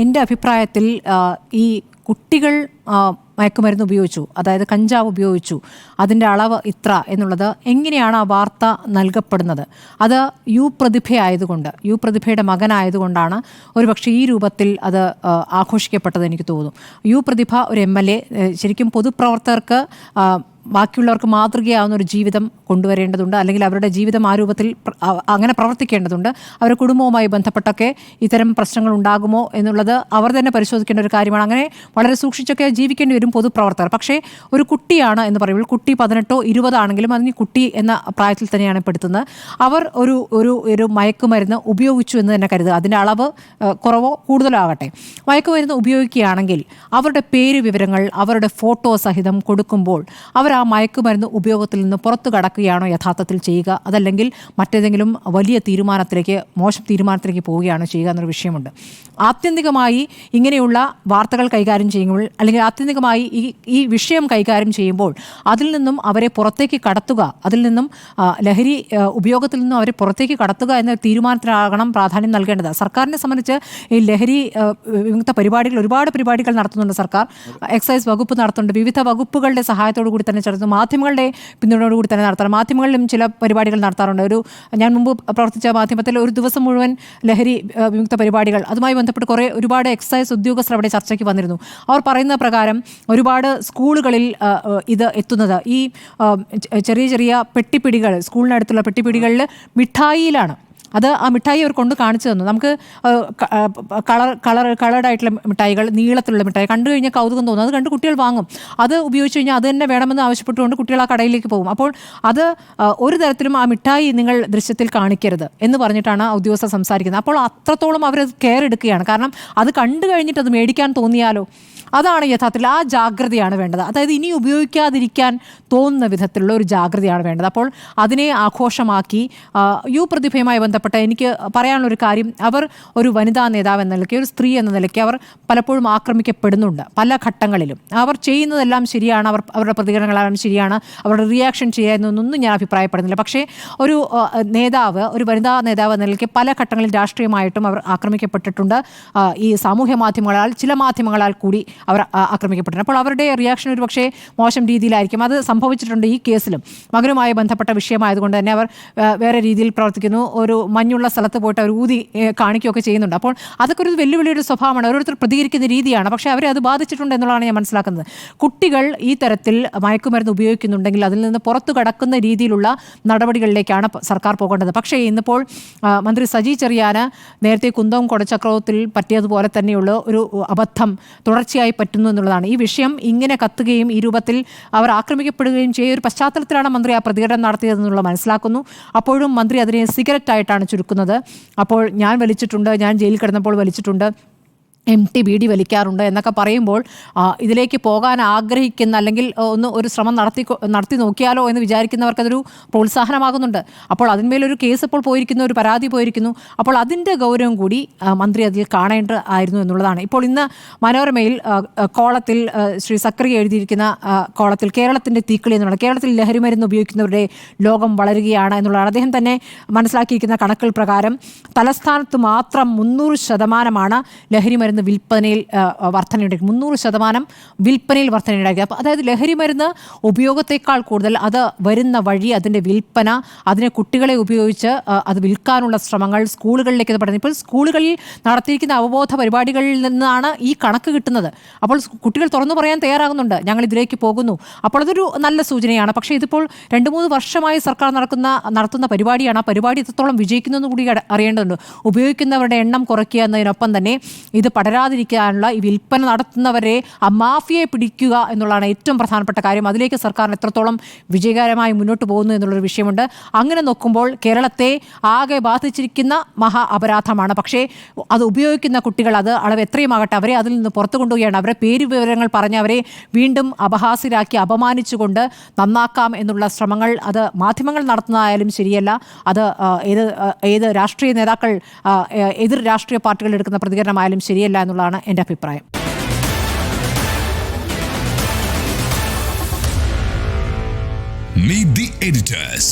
എൻ്റെ അഭിപ്രായത്തിൽ ഈ കുട്ടികൾ മയക്കുമരുന്ന് ഉപയോഗിച്ചു, അതായത് കഞ്ചാവ് ഉപയോഗിച്ചു, അതിൻ്റെ അളവ് ഇത്ര എന്നുള്ളത് എങ്ങനെയാണ് ആ വാർത്ത നൽകപ്പെടുന്നത്? അത് യു പ്രതിഭയുടെ മകനായതുകൊണ്ടാണ് ഒരുപക്ഷെ ഈ രൂപത്തിൽ അത് ആഘോഷിക്കപ്പെട്ടത് എനിക്ക് തോന്നുന്നു. യു പ്രതിഭ ഒരു MLA, ശരിക്കും പൊതുപ്രവർത്തകർക്ക് ബാക്കിയുള്ളവർക്ക് മാതൃകയാവുന്ന ഒരു ജീവിതം കൊണ്ടുവരേണ്ടതുണ്ട്, അല്ലെങ്കിൽ അവരുടെ ജീവിതം ആ രൂപത്തിൽ അങ്ങനെ പ്രവർത്തിക്കേണ്ടതുണ്ട്. അവരുടെ കുടുംബവുമായി ബന്ധപ്പെട്ടൊക്കെ ഇത്തരം പ്രശ്നങ്ങൾ ഉണ്ടാകുമോ എന്നുള്ളത് അവർ തന്നെ പരിശോധിക്കേണ്ട ഒരു കാര്യമാണ്. അങ്ങനെ വളരെ സൂക്ഷിച്ചൊക്കെ ജീവിക്കേണ്ടി വരും പൊതുപ്രവർത്തകർ. പക്ഷേ ഒരു കുട്ടിയാണ് എന്ന് പറയുമ്പോൾ കുട്ടി 18 20 ആണെങ്കിലും അതിന് കുട്ടി എന്ന പ്രായത്തിൽ തന്നെയാണ് പെടുത്തുന്നത്. അവർ ഒരു മയക്കുമരുന്ന് ഉപയോഗിച്ചു എന്ന് തന്നെ കരുതുക. അതിൻ്റെ അളവ് കുറവോ കൂടുതലോ ആകട്ടെ, മയക്കുമരുന്ന് ഉപയോഗിക്കുകയാണെങ്കിൽ അവരുടെ പേര് വിവരങ്ങൾ അവരുടെ ഫോട്ടോ സഹിതം കൊടുക്കുമ്പോൾ അവർ ആ മയക്കുമരുന്ന് ഉപയോഗത്തിൽ നിന്ന് പുറത്തു കടക്കുകയാണോ യഥാർത്ഥത്തിൽ ചെയ്യുക, അതല്ലെങ്കിൽ മറ്റേതെങ്കിലും വലിയ തീരുമാനത്തിലേക്ക്, മോശം തീരുമാനത്തിലേക്ക് പോവുകയാണോ ചെയ്യുക എന്നൊരു വിഷയമുണ്ട്. ആത്യന്തികമായി ഇങ്ങനെയുള്ള വാർത്തകൾ കൈകാര്യം ചെയ്യുമ്പോൾ, അല്ലെങ്കിൽ ആത്യന്തികമായി ഈ വിഷയം കൈകാര്യം ചെയ്യുമ്പോൾ അതിൽ നിന്നും അവരെ പുറത്തേക്ക് കടത്തുക, അതിൽ നിന്നും ലഹരി ഉപയോഗത്തിൽ നിന്നും അവരെ പുറത്തേക്ക് കടത്തുക എന്ന തീരുമാനത്തിനാകണം പ്രാധാന്യം നൽകേണ്ടത്. സർക്കാരിനെ സംബന്ധിച്ച് ഈ ലഹരി വിമുക്ത പരിപാടികൾ, ഒരുപാട് പരിപാടികൾ നടത്തുന്നുണ്ട് സർക്കാർ. എക്സൈസ് വകുപ്പ് നടത്തുന്നുണ്ട്, വിവിധ വകുപ്പുകളുടെ സഹായത്തോടു കൂടി തന്നെ നടത്തുന്നു, മാധ്യമങ്ങളുടെ പിന്തുണയോടുകൂടി തന്നെ നടത്താറ്. മാധ്യമങ്ങളിലും ചില പരിപാടികൾ നടത്താറുണ്ട്. ഞാൻ മുമ്പ് പ്രവർത്തിച്ച മാധ്യമത്തിൽ ഒരു ദിവസം മുഴുവൻ ലഹരി വിമുക്ത പരിപാടികൾ, അതുമായി ബന്ധപ്പെട്ട് ഒരുപാട് എക്സൈസ് ഉദ്യോഗസ്ഥർ അവിടെ ചർച്ചയ്ക്ക് വന്നിരുന്നു. അവർ പറയുന്ന പ്രകാരം ഒരുപാട് സ്കൂളുകളിൽ ഇത് എത്തുന്നത് ഈ ചെറിയ ചെറിയ പെട്ടിപ്പിടികൾ, സ്കൂളിനടുത്തുള്ള പെട്ടിപ്പിടികളിൽ മിഠായിയിലാണ്. അത് ആ മിഠായി അവർ കൊണ്ട് കാണിച്ചു തന്നു. നമുക്ക് കളേർഡായിട്ടുള്ള മിഠായികൾ, നീളത്തിലുള്ള മിഠായി കണ്ടു കഴിഞ്ഞാൽ കൗതുകം തോന്നും. അത് കണ്ട് കുട്ടികൾ വാങ്ങും. അത് ഉപയോഗിച്ച് കഴിഞ്ഞാൽ അത് തന്നെ വേണമെന്ന് ആവശ്യപ്പെട്ടുകൊണ്ട് കുട്ടികൾ ആ കടയിലേക്ക് പോകും. അപ്പോൾ അത് ഒരു തരത്തിലും ആ മിഠായി നിങ്ങൾ ദൃശ്യത്തിൽ കാണിക്കരുത് എന്ന് പറഞ്ഞിട്ടാണ് ഉദ്യോഗസ്ഥർ സംസാരിക്കുന്നത്. അപ്പോൾ അത്രത്തോളം അവർ കെയർ എടുക്കുകയാണ്. കാരണം അത് കണ്ടു കഴിഞ്ഞിട്ട് അത് മേടിക്കാൻ തോന്നിയാലോ, അതാണ് യഥാർത്ഥത്തിൽ ആ ജാഗ്രതയാണ് വേണ്ടത്. അതായത് ഇനി ഉപയോഗിക്കാതിരിക്കാൻ തോന്നുന്ന വിധത്തിലുള്ള ഒരു ജാഗ്രതയാണ് വേണ്ടത്. അപ്പോൾ അതിനെ ആഘോഷമാക്കി യു പ്രതിഭയുമായി ബന്ധപ്പെട്ട് എനിക്ക് പറയാനുള്ളൊരു കാര്യം, അവർ ഒരു വനിതാ നേതാവ് എന്ന നിലയ്ക്ക്, ഒരു സ്ത്രീ എന്ന നിലയ്ക്ക് അവർ പലപ്പോഴും ആക്രമിക്കപ്പെടുന്നുണ്ട് പല ഘട്ടങ്ങളിലും. അവർ ചെയ്യുന്നതെല്ലാം ശരിയാണ്, അവരുടെ പ്രതികരണങ്ങളെല്ലാം ശരിയാണ്, അവരുടെ റിയാക്ഷൻ ചെയ്യാമെന്നൊന്നും ഞാൻ അഭിപ്രായപ്പെടുന്നില്ല. പക്ഷേ ഒരു നേതാവ്, ഒരു വനിതാ നേതാവ് എന്ന നിലയ്ക്ക് പല ഘട്ടങ്ങളിൽ രാഷ്ട്രീയമായിട്ടും അവർ ആക്രമിക്കപ്പെട്ടിട്ടുണ്ട്. ഈ സാമൂഹ്യ മാധ്യമങ്ങളാൽ, ചില മാധ്യമങ്ങളാൽ കൂടി അവർ ആക്രമിക്കപ്പെട്ടിട്ടുണ്ട്. അപ്പോൾ അവരുടെ റിയാക്ഷൻ ഒരു പക്ഷേ മോശം രീതിയിലായിരിക്കും. അത് സംഭവിച്ചിട്ടുണ്ട് ഈ കേസിലും. മകനുമായി ബന്ധപ്പെട്ട വിഷയമായതുകൊണ്ട് തന്നെ അവർ വേറെ രീതിയിൽ പ്രവർത്തിക്കുന്നു. ഒരു മഞ്ഞുള്ള സ്ഥലത്ത് പോയിട്ട് അവർ ഊതി കാണിക്കുകയൊക്കെ ചെയ്യുന്നുണ്ട്. അപ്പോൾ അതൊക്കെ ഒരു വെല്ലുവിളിയുടെ സ്വഭാവമാണ്, ഓരോരുത്തർ പ്രതികരിക്കുന്ന രീതിയാണ്. പക്ഷേ അവരെ അത് ബാധിച്ചിട്ടുണ്ട് എന്നുള്ളതാണ് ഞാൻ മനസ്സിലാക്കുന്നത്. കുട്ടികൾ ഈ തരത്തിൽ മയക്കുമരുന്ന് ഉപയോഗിക്കുന്നുണ്ടെങ്കിൽ അതിൽ നിന്ന് പുറത്തു കടക്കുന്ന രീതിയിലുള്ള നടപടികളിലേക്കാണ് സർക്കാർ പോകേണ്ടത്. പക്ഷേ ഇന്നിപ്പോൾ മന്ത്രി സജി ചെറിയാന് നേരത്തെ കുന്തവും കൊടച്ചക്രവത്തിൽ പറ്റിയതുപോലെ തന്നെയുള്ള ഒരു അബദ്ധം തുടർച്ചയായി പറ്റുന്നു എന്നുള്ളതാണ്. ഈ വിഷയം ഇങ്ങനെ കത്തുകയും ഈ രൂപത്തിൽ അവർ ആക്രമിക്കപ്പെടുകയും ചെയ്യുന്ന ഒരു പശ്ചാത്തലത്തിലാണ് മന്ത്രി ആ പ്രതികരണം നടത്തിയതെന്നുള്ള മനസ്സിലാക്കുന്നു. അപ്പോഴും മന്ത്രി അതിനെ സിഗരറ്റ് ആയിട്ടാണ് ചുരുക്കുന്നത്. അപ്പോൾ ഞാൻ വലിച്ചിട്ടുണ്ട്, ഞാൻ ജയിലിൽ കിടന്നപ്പോൾ വലിച്ചിട്ടുണ്ട്, empty ബീഡി വലിക്കാറുണ്ട് എന്നൊക്കെ പറയുമ്പോൾ ഇതിലേക്ക് പോകാൻ ആഗ്രഹിക്കുന്ന, അല്ലെങ്കിൽ ഒരു ശ്രമം നടത്തി നോക്കിയാലോ എന്ന് വിചാരിക്കുന്നവർക്കതൊരു പ്രോത്സാഹനമാകുന്നുണ്ട്. അപ്പോൾ അതിന്മേലൊരു കേസ് ഇപ്പോൾ പോയിരിക്കുന്നു, ഒരു പരാതി പോയിരിക്കുന്നു. അപ്പോൾ അതിൻ്റെ ഗൗരവം കൂടി മന്ത്രി അതിൽ കാണേണ്ടതായിരുന്നു എന്നുള്ളതാണ്. ഇപ്പോൾ ഇന്ന് മനോരമയിൽ കോളത്തിൽ ശ്രീ സക്രി എഴുതിയിരിക്കുന്ന കോളത്തിൽ കേരളത്തിൻ്റെ തീക്കിളി എന്നുള്ളത്, കേരളത്തിൽ ലഹരിമരുന്ന് ഉപയോഗിക്കുന്നവരുടെ ലോകം വളരുകയാണ് എന്നുള്ളതാണ്. അദ്ദേഹം തന്നെ മനസ്സിലാക്കിയിരിക്കുന്ന കണക്കുകൾ പ്രകാരം തലസ്ഥാനത്ത് മാത്രം 300% ലഹരിമരുന്ന് വിൽപ്പനയിൽ വർധനയുണ്ടായി. 300% വിൽപ്പനയിൽ വർധനയുണ്ടാക്കി. അപ്പോൾ അതായത് ലഹരി മരുന്ന് ഉപയോഗത്തെക്കാൾ കൂടുതൽ അത് വരുന്ന വഴി, അതിൻ്റെ വിൽപ്പന, അതിനെ കുട്ടികളെ ഉപയോഗിച്ച് അത് വിൽക്കാനുള്ള ശ്രമങ്ങൾ, സ്കൂളുകളിലേക്ക് ഇത് പഠനം. ഇപ്പോൾ സ്കൂളുകളിൽ നടത്തിയിരിക്കുന്ന അവബോധ പരിപാടികളിൽ നിന്നാണ് ഈ കണക്ക് കിട്ടുന്നത്. അപ്പോൾ കുട്ടികൾ തുറന്നു പറയാൻ തയ്യാറാകുന്നുണ്ട്, ഞങ്ങൾ ഇതിലേക്ക് പോകുന്നു. അപ്പോൾ അതൊരു നല്ല സൂചനയാണ്. പക്ഷേ ഇതിപ്പോൾ 2-3 വർഷമായി സർക്കാർ നടത്തുന്ന പരിപാടിയാണ്. ആ പരിപാടി എത്രത്തോളം വിജയിക്കുന്നതെന്ന് കൂടി അറിയേണ്ടതുണ്ട്. ഉപയോഗിക്കുന്നവരുടെ എണ്ണം കുറയ്ക്കുക എന്നതിനൊപ്പം തന്നെ ഇത് പടരാതിരിക്കാനുള്ള ഈ വിൽപ്പന നടത്തുന്നവരെ, ആ മാഫിയയെ പിടിക്കുക എന്നുള്ളതാണ് ഏറ്റവും പ്രധാനപ്പെട്ട കാര്യം. അതിലേക്ക് സർക്കാർ എത്രത്തോളം വിജയകരമായി മുന്നോട്ട് പോകുന്നു എന്നുള്ളൊരു വിഷയമുണ്ട്. അങ്ങനെ നോക്കുമ്പോൾ കേരളത്തെ ആകെ ബാധിച്ചിരിക്കുന്ന മഹാ അപരാധമാണ്. പക്ഷേ അത് ഉപയോഗിക്കുന്ന കുട്ടികൾ, അത് അളവ് എത്രയുമാകട്ടെ, അവരെ അതിൽ നിന്ന് പുറത്തു കൊണ്ടുപോവുകയാണ്. അവരെ പേര് വിവരങ്ങൾ പറഞ്ഞ് അവരെ വീണ്ടും അപഹാസ്യരാക്കി അപമാനിച്ചുകൊണ്ട് നന്നാക്കാം എന്നുള്ള ശ്രമങ്ങൾ അത് മാധ്യമങ്ങൾ നടത്തുന്നതായാലും ശരിയല്ല. അത് ഏത് രാഷ്ട്രീയ നേതാക്കൾ, എതിർ രാഷ്ട്രീയ പാർട്ടികൾ എടുക്കുന്ന പ്രതികരണമായാലും ശരിയല്ല എന്നുള്ളതാണ് എൻ്റെ അഭിപ്രായം. Meet the editors.